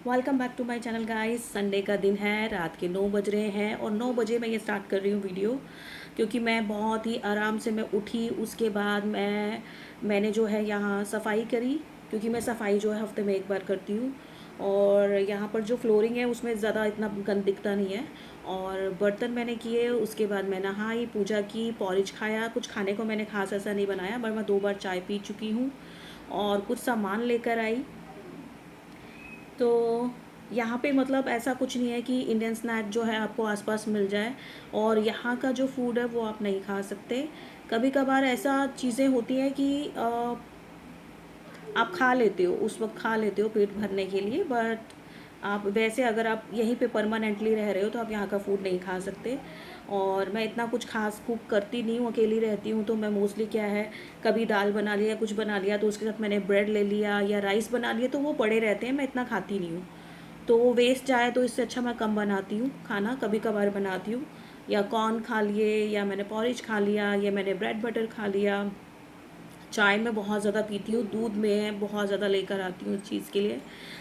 Welcome back to my channel guys. Sunday का दिन है, रात के 9 बज रहे हैं और 9 बजे मैं ये स्टार्ट कर रही हूँ वीडियो, क्योंकि मैं बहुत ही आराम से मैं उठी। उसके बाद मैंने जो है यहाँ सफाई करी, क्योंकि मैं सफाई जो है हफ्ते में एक बार करती हूँ। और यहाँ पर जो फ्लोरिंग है उसमें ज़्यादा इतना गंद दिखता नहीं है। और बर्तन मैंने किए, उसके बाद मैं नहाई, पूजा की, पॉरिज खाया। कुछ खाने को मैंने खास ऐसा नहीं बनाया, बट मैं 2 बार चाय पी चुकी हूँ और कुछ सामान लेकर आई। तो यहाँ पे मतलब ऐसा कुछ नहीं है कि इंडियन स्नैक जो है आपको आसपास मिल जाए और यहाँ का जो फूड है वो आप नहीं खा सकते। कभी कभार ऐसा चीज़ें होती हैं कि आप खा लेते हो, उस वक्त खा लेते हो पेट भरने के लिए, बट आप वैसे अगर आप यहीं पे परमानेंटली रह रहे हो तो आप यहाँ का फूड नहीं खा सकते। और मैं इतना कुछ खास कुक करती नहीं हूँ, अकेली रहती हूँ, तो मैं मोस्टली क्या है, कभी दाल बना लिया, कुछ बना लिया तो उसके साथ मैंने ब्रेड ले लिया या राइस बना लिया, तो वो पड़े रहते हैं, मैं इतना खाती नहीं हूँ। तो वो वेस्ट जाए तो इससे अच्छा मैं कम बनाती हूँ खाना, कभी कभार बनाती हूँ। या कॉर्न खा लिए, या मैंने पॉरिज खा लिया, या मैंने ब्रेड बटर खा लिया। चाय में बहुत ज़्यादा पीती हूँ, दूध में बहुत ज़्यादा लेकर आती हूँ इस चीज़ के लिए।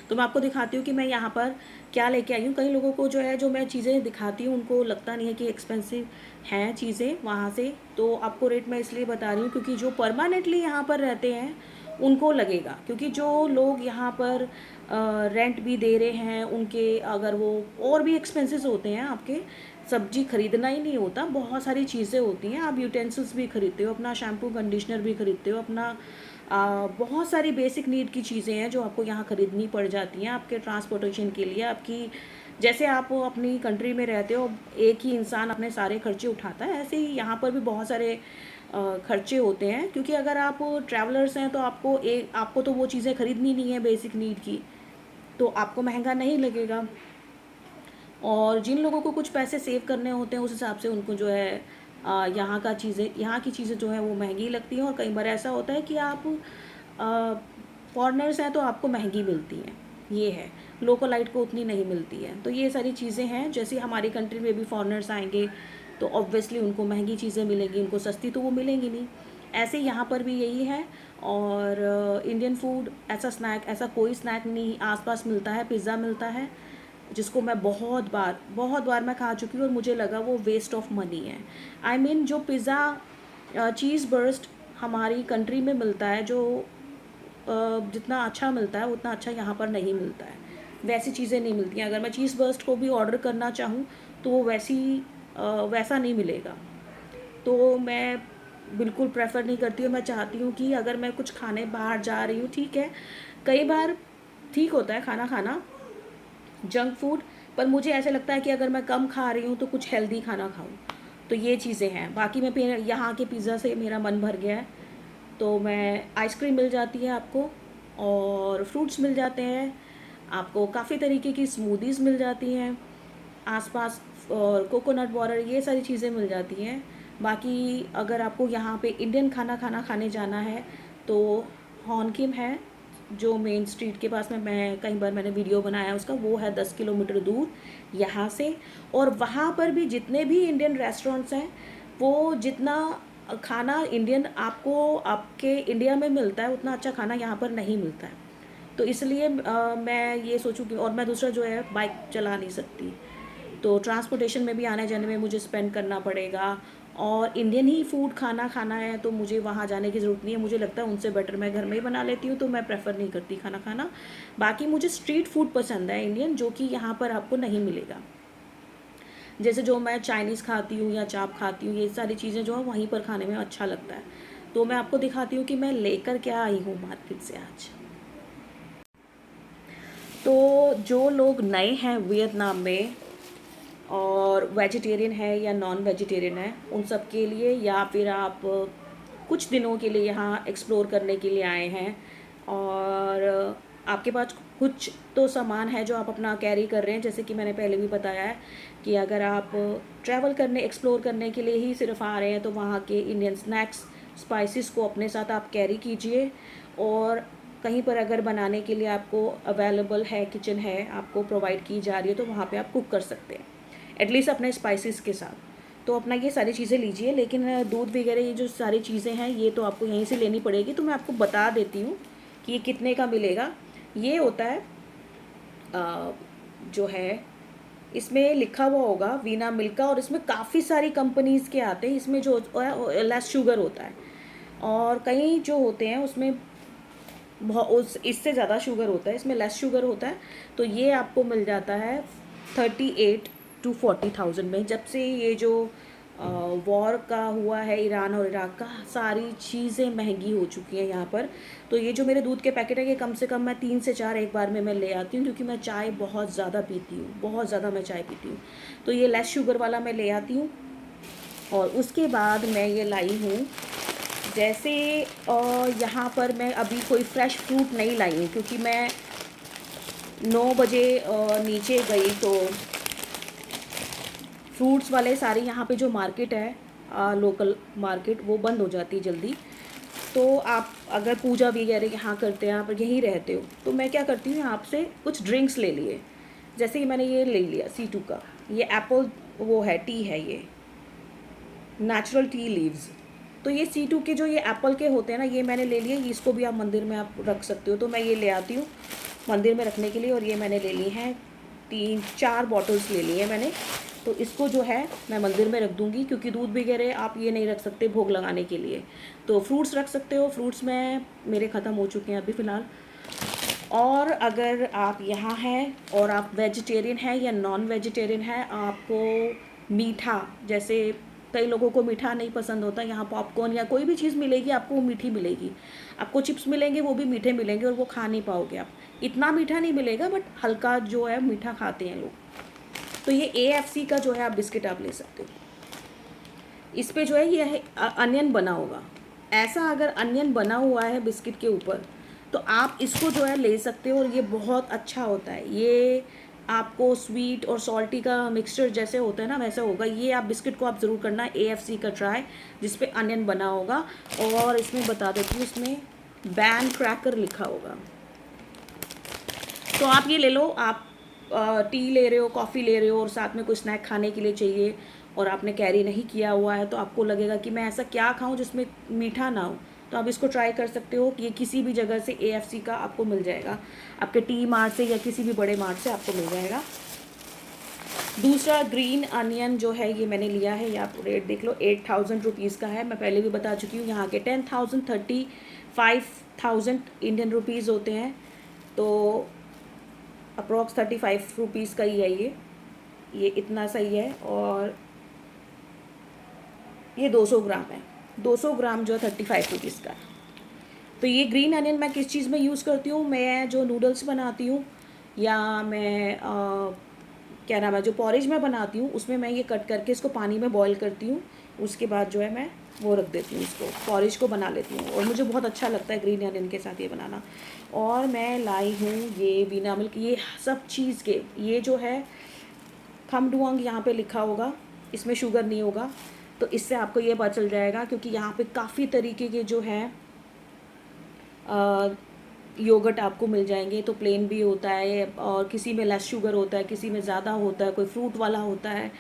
तो मैं आपको दिखाती हूँ कि मैं यहाँ पर क्या लेके आई हूँ। कई लोगों को जो है, जो मैं चीज़ें दिखाती हूँ उनको लगता नहीं है कि एक्सपेंसिव हैं चीज़ें वहाँ से। तो आपको रेट मैं इसलिए बता रही हूँ क्योंकि जो परमानेंटली यहाँ पर रहते हैं उनको लगेगा, क्योंकि जो लोग यहाँ पर रेंट भी दे रहे हैं उनके, अगर वो और भी एक्सपेंसेस होते हैं आपके। सब्जी खरीदना ही नहीं होता, बहुत सारी चीज़ें होती हैं। आप यूटेंसिल्स भी खरीदते हो, अपना शैम्पू कंडीशनर भी खरीदते हो, अपना बहुत सारी बेसिक नीड की चीज़ें हैं जो आपको यहाँ खरीदनी पड़ जाती हैं आपके ट्रांसपोर्टेशन के लिए। आपकी जैसे आप अपनी कंट्री में रहते हो, एक ही इंसान अपने सारे खर्चे उठाता है, ऐसे ही यहाँ पर भी बहुत सारे खर्चे होते हैं। क्योंकि अगर आप ट्रैवलर्स हैं तो आपको तो वो चीज़ें खरीदनी नहीं है बेसिक नीड की, तो आपको महंगा नहीं लगेगा। और जिन लोगों को कुछ पैसे सेव करने होते हैं उस हिसाब से उनको जो है यहाँ की चीज़ें जो है वो महंगी लगती हैं। और कई बार ऐसा होता है कि आप फॉरेनर्स हैं तो आपको महंगी मिलती हैं, ये है। लोकलाइट को उतनी नहीं मिलती है। तो ये सारी चीज़ें हैं, जैसे हमारी कंट्री में भी फॉरेनर्स आएंगे तो ऑब्वियसली उनको महंगी चीज़ें मिलेंगी, उनको सस्ती तो वो मिलेंगी नहीं। ऐसे यहाँ पर भी यही है। और इंडियन फूड ऐसा कोई स्नैक नहीं आसपास मिलता है। पिज़्ज़ा मिलता है जिसको मैं बहुत बार मैं खा चुकी हूँ और मुझे लगा वो वेस्ट ऑफ मनी है। जो पिज़्ज़ा चीज़ बर्स्ट हमारी कंट्री में मिलता है, जो जितना अच्छा मिलता है उतना अच्छा यहाँ पर नहीं मिलता है। वैसी चीज़ें नहीं मिलती हैं। अगर मैं चीज़ बर्स्ट को भी ऑर्डर करना चाहूँ तो वो वैसा नहीं मिलेगा। तो मैं बिल्कुल प्रेफर नहीं करती हूँ। मैं चाहती हूँ कि अगर मैं कुछ खाने बाहर जा रही हूँ, ठीक है, कई बार ठीक होता है खाना खाना जंक फूड, पर मुझे ऐसे लगता है कि अगर मैं कम खा रही हूँ तो कुछ हेल्दी खाना खाऊँ। तो ये चीज़ें हैं। बाकी मैं यहाँ के पिज़्ज़ा से मेरा मन भर गया है, तो मैं आइसक्रीम मिल जाती है आपको, और फ्रूट्स मिल जाते हैं आपको, काफ़ी तरीके की स्मूदीज़ मिल जाती हैं आसपास, और कोकोनट वाटर, ये सारी चीज़ें मिल जाती हैं। बाकी अगर आपको यहाँ पे इंडियन खाना खाने जाना है तो हॉन किम है, जो मेन स्ट्रीट के पास में, मैं कई बार मैंने वीडियो बनाया उसका, वो है 10 किलोमीटर दूर यहाँ से। और वहाँ पर भी जितने भी इंडियन रेस्टोरेंट्स हैं, वो जितना खाना इंडियन आपको आपके इंडिया में मिलता है उतना अच्छा खाना यहाँ पर नहीं मिलता है। तो इसलिए मैं ये सोचूँ कि, और मैं दूसरा जो है बाइक चला नहीं सकती, तो ट्रांसपोर्टेशन में भी आने जाने में मुझे स्पेंड करना पड़ेगा। और इंडियन ही फूड खाना है तो मुझे वहाँ जाने की ज़रूरत नहीं है। मुझे लगता है उनसे बेटर मैं घर में ही बना लेती हूँ, तो मैं प्रेफर नहीं करती खाना खाना। बाकी मुझे स्ट्रीट फूड पसंद है इंडियन, जो कि यहाँ पर आपको नहीं मिलेगा। जैसे जो मैं चाइनीज़ खाती हूँ या चाप खाती हूँ, ये सारी चीज़ें जो है वहीं पर खाने में अच्छा लगता है। तो मैं आपको दिखाती हूँ कि मैं लेकर क्या आई हूँ मार्केट से आज। तो जो लोग नए हैं वियतनाम में और वेजिटेरियन है या नॉन वेजिटेरियन है, उन सब के लिए, या फिर आप कुछ दिनों के लिए यहाँ एक्सप्लोर करने के लिए आए हैं और आपके पास कुछ तो सामान है जो आप अपना कैरी कर रहे हैं, जैसे कि मैंने पहले भी बताया है कि अगर आप ट्रैवल करने, एक्सप्लोर करने के लिए ही सिर्फ आ रहे हैं तो वहाँ के इंडियन स्नैक्स, स्पाइसेस को अपने साथ आप कैरी कीजिए। और कहीं पर अगर बनाने के लिए आपको अवेलेबल है, किचन है आपको प्रोवाइड की जा रही है, तो वहाँ पे आप कुक कर सकते हैं एटलीस्ट अपने स्पाइसेस के साथ। तो अपना ये सारी चीज़ें लीजिए। लेकिन दूध वगैरह ये जो सारी चीज़ें हैं ये तो आपको यहीं से लेनी पड़ेगी। तो मैं आपको बता देती हूँ कि ये कितने का मिलेगा। ये होता है जो है इसमें लिखा हुआ होगा वीना मिल्क का, और इसमें काफ़ी सारी कंपनीज़ के आते हैं। इसमें जो है लेस शुगर होता है, और कई जो होते हैं उसमें उस इससे ज़्यादा शुगर होता है, इसमें लेस शुगर होता है। तो ये आपको मिल जाता है 38 to 40,000 में। जब से ये जो वॉर का हुआ है ईरान और इराक का, सारी चीज़ें महंगी हो चुकी हैं यहाँ पर। तो ये जो मेरे दूध के पैकेट है, ये कम से कम मैं 3 से 4 एक बार में मैं ले आती हूँ, क्योंकि मैं चाय बहुत ज़्यादा पीती हूँ, बहुत ज़्यादा मैं चाय पीती हूँ। तो ये लेस शुगर वाला मैं ले आती हूँ। और उसके बाद मैं ये लाई हूँ, जैसे यहाँ पर मैं अभी कोई फ्रेश फ्रूट नहीं लाई हूँ, क्योंकि मैं 9 बजे नीचे गई तो फ्रूट्स वाले सारे यहाँ पे जो मार्केट है लोकल मार्केट, वो बंद हो जाती है जल्दी। तो आप अगर पूजा वगैरह यहाँ करते हैं, आप यहीं रहते हो, तो मैं क्या करती हूँ, यहाँ से कुछ ड्रिंक्स ले लिए। जैसे कि मैंने ये ले लिया C2 का, ये एप्पल वो है टी है, ये नेचुरल टी लीव्स। तो ये C2 के जो ये एप्पल के होते हैं ना, ये मैंने ले लिए। इसको भी आप मंदिर में आप रख सकते हो, तो मैं ये ले आती हूँ मंदिर में रखने के लिए। और ये मैंने ले ली हैं 3-4 बॉटल्स ले ली हैं मैंने। तो इसको जो है मैं मंदिर में रख दूँगी, क्योंकि दूध वगैरह आप ये नहीं रख सकते भोग लगाने के लिए। तो फ्रूट्स रख सकते हो, फ्रूट्स में मेरे ख़त्म हो चुके हैं अभी फ़िलहाल। और अगर आप यहाँ हैं और आप वेजिटेरियन हैं या नॉन वेजिटेरियन हैं, आपको मीठा, जैसे कई लोगों को मीठा नहीं पसंद होता, यहाँ पॉपकॉर्न या कोई भी चीज़ मिलेगी आपको वो मीठी मिलेगी। आपको चिप्स मिलेंगे वो भी मीठे मिलेंगे, और वो खा नहीं पाओगे आप। इतना मीठा नहीं मिलेगा, बट हल्का जो है मीठा खाते हैं लोग। तो ये AFC का जो है आप बिस्किट आप ले सकते हो। इस पे जो है ये है अनियन बना होगा, ऐसा अगर अनियन बना हुआ है बिस्किट के ऊपर, तो आप इसको जो है ले सकते हो। और ये बहुत अच्छा होता है, ये आपको स्वीट और सॉल्टी का मिक्सचर जैसे होता है ना, वैसा होगा। ये आप बिस्किट को आप ज़रूर करना AFC का ट्राई, जिस पे अनियन बना होगा। और इसमें बता देती हूँ, इसमें बैन क्रैकर लिखा होगा। तो आप ये ले लो, आप टी ले रहे हो, कॉफ़ी ले रहे हो, और साथ में कोई स्नैक खाने के लिए चाहिए, और आपने कैरी नहीं किया हुआ है, तो आपको लगेगा कि मैं ऐसा क्या खाऊं जिसमें मीठा ना हो, तो आप इसको ट्राई कर सकते हो। कि ये किसी भी जगह से AFC का आपको मिल जाएगा, आपके टी मार्ट से या किसी भी बड़े मार्ट से आपको मिल जाएगा। दूसरा ग्रीन अनियन जो है, ये मैंने लिया है, ये आप रेट देख लो, 8,000 रुपीज़ का है। मैं पहले भी बता चुकी हूँ, यहाँ के 10,000 35,000 इंडियन रुपीज़ होते हैं। तो अप्रॉक्स 35 रुपीज़ का ही है ये इतना सही है। और ये 200 ग्राम है, 200 ग्राम जो 35 रुपीज़ का है। तो ये ग्रीन अनियन मैं किस चीज़ में यूज़ करती हूँ, मैं जो नूडल्स बनाती हूँ, या मैं क्या नाम है, जो पॉरेज में बनाती हूँ, उसमें मैं ये कट करके इसको पानी में बॉईल करती हूँ। उसके बाद जो है मैं वो रख देती हूँ, इसको पॉरेज को बना लेती हूँ। और मुझे बहुत अच्छा लगता है ग्रीन अनियन के साथ ये बनाना। और मैं लाई हूँ ये वीना मिल्क, ये सब चीज़ के, ये जो है खमडुआंग यहाँ पे लिखा होगा, इसमें शुगर नहीं होगा। तो इससे आपको ये पता चल जाएगा, क्योंकि यहाँ पे काफ़ी तरीके के जो हैं योगर्ट आपको मिल जाएंगे। तो प्लेन भी होता है, और किसी में लेस शुगर होता है, किसी में ज़्यादा होता है, कोई फ्रूट वाला होता है,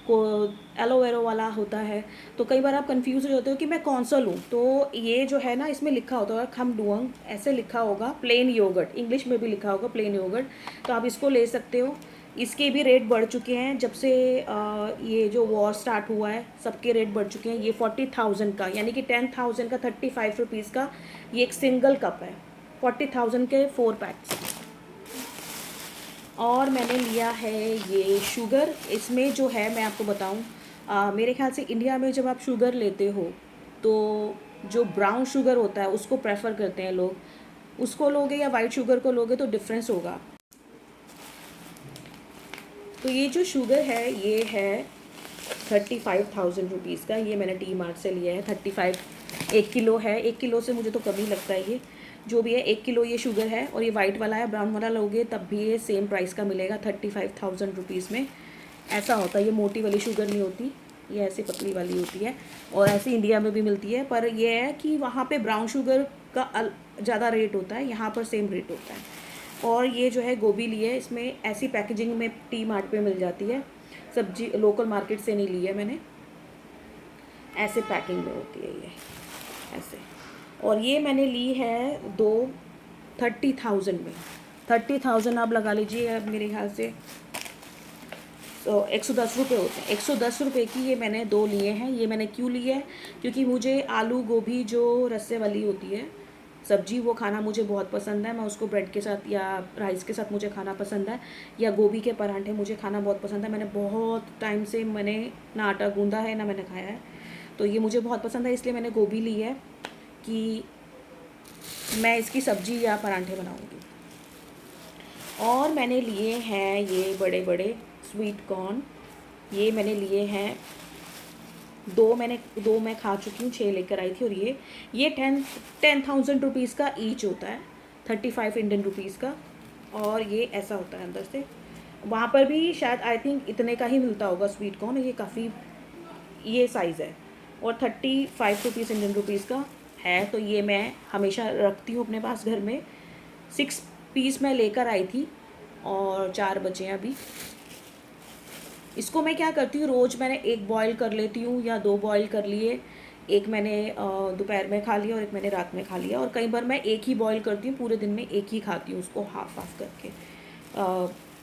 कोई एलोवेरा वाला होता है। तो कई बार आप कंफ्यूज हो जाते हो कि मैं कौन सा लूँ। तो ये जो है ना, इसमें लिखा होता है खमडुआंग, ऐसे लिखा होगा, प्लेन योगर्ट, इंग्लिश में भी लिखा होगा प्लेन योगर्ट। तो आप इसको ले सकते हो। इसके भी रेट बढ़ चुके हैं जब से ये जो वॉर स्टार्ट हुआ है, सबके रेट बढ़ चुके हैं। ये 40,000 का, यानी कि 10,000 का 35 रुपीज़ का ये एक सिंगल कप है, 40,000 के 4 पैक्स। और मैंने लिया है ये शुगर। इसमें जो है मैं आपको बताऊं, मेरे ख्याल से इंडिया में जब आप शुगर लेते हो, तो जो ब्राउन शुगर होता है उसको प्रेफर करते हैं लोग। उसको लोगे या वाइट शुगर को लोगे तो डिफरेंस होगा। तो ये जो शुगर है, ये है 35,000 रुपीज़ का। ये मैंने टी मार्ट से लिया है। 35 1 किलो है, 1 किलो से मुझे तो कम ही लगता है। ये जो भी है 1 किलो ये शुगर है। और ये वाइट वाला है, ब्राउन वाला लोगे तब भी ये सेम प्राइस का मिलेगा 35,000 रुपीज़ में। ऐसा होता है, ये मोटी वाली शुगर नहीं होती, ये ऐसी पतली वाली होती है। और ऐसे इंडिया में भी मिलती है, पर यह है कि वहाँ पे ब्राउन शुगर का ज़्यादा रेट होता है, यहाँ पर सेम रेट होता है। और ये जो है गोभी ली है, इसमें ऐसी पैकेजिंग में टी मार्ट पे मिल जाती है, सब्जी लोकल मार्केट से नहीं ली है मैंने, ऐसे पैकिंग में होती है ये ऐसे। और ये मैंने ली है 30,000 में, 30,000 आप लगा लीजिए अब मेरे ख्याल से। तो 110 रुपये होते हैं। 110 रुपये की ये मैंने 2 लिए हैं। ये मैंने क्यों लिए है, क्योंकि मुझे आलू गोभी जो रस्से वाली होती है सब्जी, वो खाना मुझे बहुत पसंद है। मैं उसको ब्रेड के साथ या राइस के साथ मुझे खाना पसंद है, या गोभी के परांठे मुझे खाना बहुत पसंद है। मैंने बहुत टाइम से मैंने ना आटा गूंदा है ना मैंने खाया है, तो ये मुझे बहुत पसंद है, इसलिए मैंने गोभी ली है कि मैं इसकी सब्जी या परांठे बनाऊँगी। और मैंने लिए हैं ये बड़े बड़े स्वीट कॉर्न। ये मैंने लिए हैं 2 मैं खा चुकी हूँ, 6 लेकर आई थी। और ये 10,000 रुपीज़ का ईच होता है, 35 इंडियन रुपीज़ का। और ये ऐसा होता है अंदर से। वहाँ पर भी शायद आई थिंक इतने का ही मिलता होगा स्वीट कॉर्न। ये काफ़ी ये साइज़ है और 35 रुपीज़ इंडियन रुपीज़ का है। तो ये मैं हमेशा रखती हूँ अपने पास घर में। 6 पीस मैं लेकर आई थी और 4 बचे हैं अभी। इसको मैं क्या करती हूँ, रोज़ मैंने 1 बॉयल कर लेती हूँ या 2 बॉयल कर लिए। एक मैंने दोपहर में खा लिया और एक मैंने रात में खा लिया। और कई बार मैं एक ही बॉयल करती हूँ, पूरे दिन में एक ही खाती हूँ उसको हाफ हाफ करके।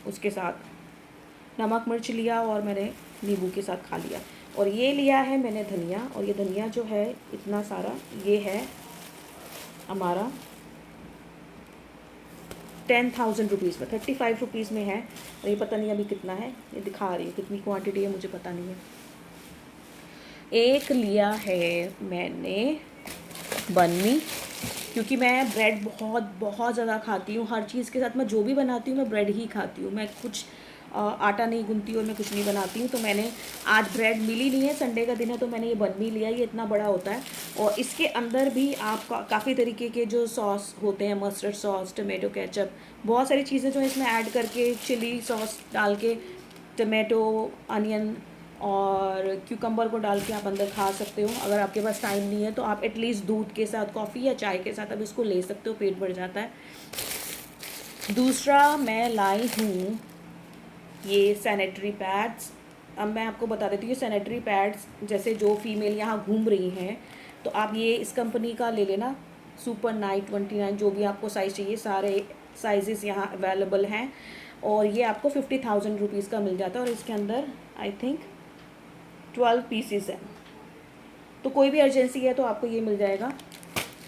उसके साथ नमक मिर्च लिया और मैंने नींबू के साथ खा लिया। और ये लिया है मैंने धनिया, और ये धनिया जो है इतना सारा, ये है हमारा 10,000 रुपीज़ में, 35 रुपीज़ में है। और ये पता नहीं अभी कितना है, ये दिखा रही है कितनी क्वांटिटी है मुझे पता नहीं है। एक लिया है मैंने बन्नी, क्योंकि मैं ब्रेड बहुत बहुत ज़्यादा खाती हूँ। हर चीज़ के साथ मैं जो भी बनाती हूँ मैं ब्रेड ही खाती हूँ। मैं कुछ आटा नहीं गूंथती और मैं कुछ नहीं बनाती हूँ। तो मैंने आज ब्रेड मिली नहीं है, संडे का दिन है, तो मैंने ये बन्नी लिया। ये इतना बड़ा होता है और इसके अंदर भी आप काफ़ी तरीके के जो सॉस होते हैं, मस्टर्ड सॉस, टमेटो केचप, बहुत सारी चीज़ें जो इसमें ऐड करके, चिली सॉस डाल के, टमेटो, अनियन और क्यूकम्बर को डाल के आप अंदर खा सकते हो। अगर आपके पास टाइम नहीं है तो आप एटलीस्ट दूध के साथ, कॉफ़ी या चाय के साथ आप इसको ले सकते हो, पेट भर जाता है। दूसरा मैं लाई हूँ ये सैनिटरी पैड्स। अब मैं आपको बता देती हूँ, सैनिटरी पैड्स जैसे जो फीमेल यहाँ घूम रही हैं, तो आप ये इस कंपनी का ले लेना, सुपर नाइट 29, जो भी आपको साइज़ चाहिए, सारे साइजेस यहाँ अवेलेबल हैं। और ये आपको 50,000 रुपीज़ का मिल जाता है। और इसके अंदर आई थिंक 12 पीसीस हैं, तो कोई भी अर्जेंसी है तो आपको ये मिल जाएगा।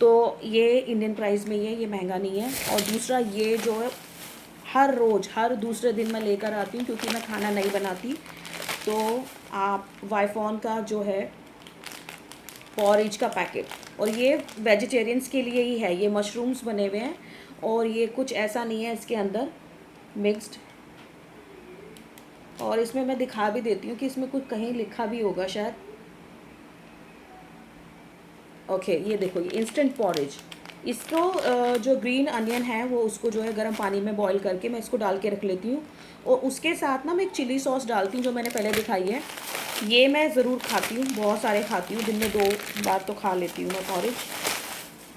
तो ये इंडियन प्राइस में ही है, ये महंगा नहीं है। और दूसरा ये जो है हर रोज़, हर दूसरे दिन मैं लेकर आती हूँ, क्योंकि मैं खाना नहीं बनाती। तो आप वाइफॉन का जो है पॉरेज का पैकेट, और ये वेजिटेरियंस के लिए ही है। ये मशरूम्स बने हुए हैं और ये कुछ ऐसा नहीं है इसके अंदर मिक्स्ड। और इसमें मैं दिखा भी देती हूँ कि इसमें कुछ कहीं लिखा भी होगा शायद। ओके, ये देखो, ये इंस्टेंट पॉरेज। इसको जो ग्रीन अनियन है वो उसको जो है गर्म पानी में बॉईल करके मैं इसको डाल के रख लेती हूँ। और उसके साथ ना मैं एक चिली सॉस डालती हूँ, जो मैंने पहले दिखाई है। ये मैं ज़रूर खाती हूँ, बहुत सारे खाती हूँ, दिन में 2 बार तो खा लेती हूँ मैं पॉरेज।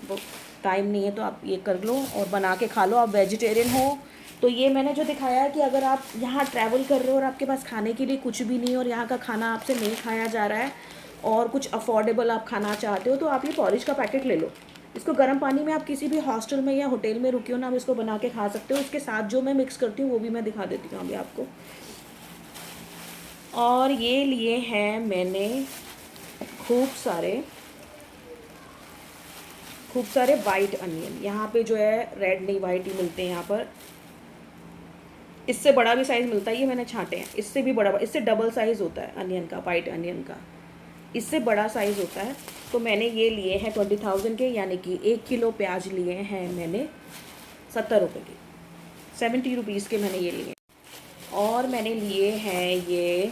वो टाइम नहीं है तो आप ये कर लो और बना के खा लो। आप वेजिटेरियन हो तो ये मैंने जो दिखाया है कि अगर आप यहाँ ट्रैवल कर रहे हो और आपके पास खाने के लिए कुछ भी नहीं, और यहाँ का खाना आपसे नहीं खाया जा रहा है, और कुछ अफोर्डेबल आप खाना चाहते हो, तो आप ये पॉरेज का पैकेट ले लो। इसको गर्म पानी में आप किसी भी हॉस्टल में या होटल में रुके हो ना, आप इसको बना के खा सकते हो। इसके साथ जो मैं मिक्स करती हूँ वो भी मैं दिखा देती हूँ अभी आपको। और ये लिए हैं मैंने खूब सारे वाइट अनियन। यहाँ पे जो है रेड नहीं, वाइट ही मिलते हैं यहाँ पर। इससे बड़ा भी साइज़ मिलता है, ये मैंने छांटे हैं। इससे भी बड़ा, इससे डबल साइज़ होता है अनियन का, वाइट अनियन का इससे बड़ा साइज़ होता है। तो मैंने ये लिए हैं 20,000 के, यानी कि 1 किलो प्याज लिए हैं मैंने 70 रुपये के, 70 रुपीज़ के मैंने ये लिए। और मैंने लिए हैं ये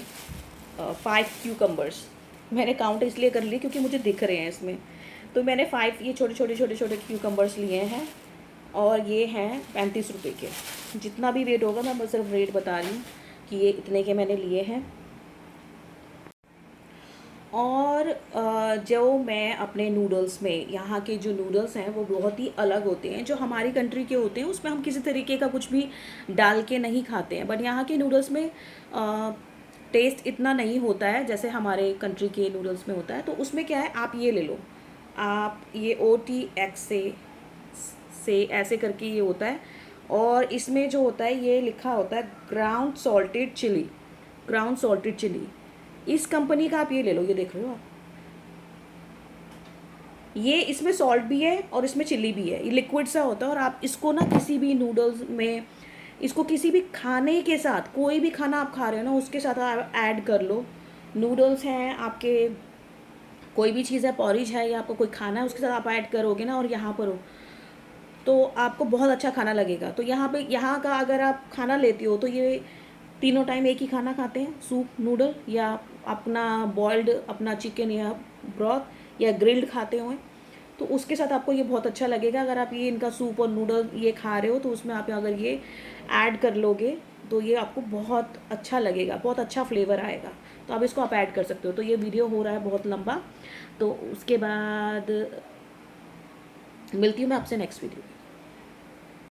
5 क्यूकम्बर्स। मैंने काउंट इसलिए कर ली क्योंकि मुझे दिख रहे हैं इसमें। तो मैंने 5 ये छोटे क्यूकम्बर्स लिए हैं, और ये हैं 35 रुपये के। जितना भी रेट होगा, मैं बस सिर्फ रेट बता रही हूँ कि ये इतने के मैंने लिए हैं। और जो मैं अपने नूडल्स में, यहाँ के जो नूडल्स हैं वो बहुत ही अलग होते हैं। जो हमारी कंट्री के होते हैं उसमें हम किसी तरीके का कुछ भी डाल के नहीं खाते हैं, बट यहाँ के नूडल्स में टेस्ट इतना नहीं होता है जैसे हमारे कंट्री के नूडल्स में होता है। तो उसमें क्या है, आप ये ले लो, आप ये OTX से ऐसे करके ये होता है। और इसमें जो होता है ये लिखा होता है ground salted chilli, ground salted chilli. इस कंपनी का आप ये ले लो, ये देख रहे हो आप, ये इसमें सॉल्ट भी है और इसमें चिल्ली भी है, ये लिक्विड सा होता है। और आप इसको ना किसी भी नूडल्स में, इसको किसी भी खाने के साथ, कोई भी खाना आप खा रहे हो ना उसके साथ आप ऐड कर लो। नूडल्स हैं आपके, कोई भी चीज़ है, पॉरिज है या आपको कोई खाना है, उसके साथ आप ऐड करोगे ना और यहाँ पर हो तो आपको बहुत अच्छा खाना लगेगा। तो यहाँ पे, यहाँ का अगर आप खाना लेती हो तो ये तीनों टाइम एक ही खाना खाते हैं, सूप नूडल या अपना बॉइल्ड अपना चिकन या ब्रॉथ या ग्रिल्ड खाते हुए, तो उसके साथ आपको ये बहुत अच्छा लगेगा। अगर आप ये इनका सूप और नूडल ये खा रहे हो तो उसमें आप अगर ये ऐड कर लोगे तो ये आपको बहुत अच्छा लगेगा, बहुत अच्छा फ्लेवर आएगा। तो आप इसको आप ऐड कर सकते हो। तो ये वीडियो हो रहा है बहुत लंबा, तो उसके बाद मिलती हूँ मैं आपसे नेक्स्ट वीडियो।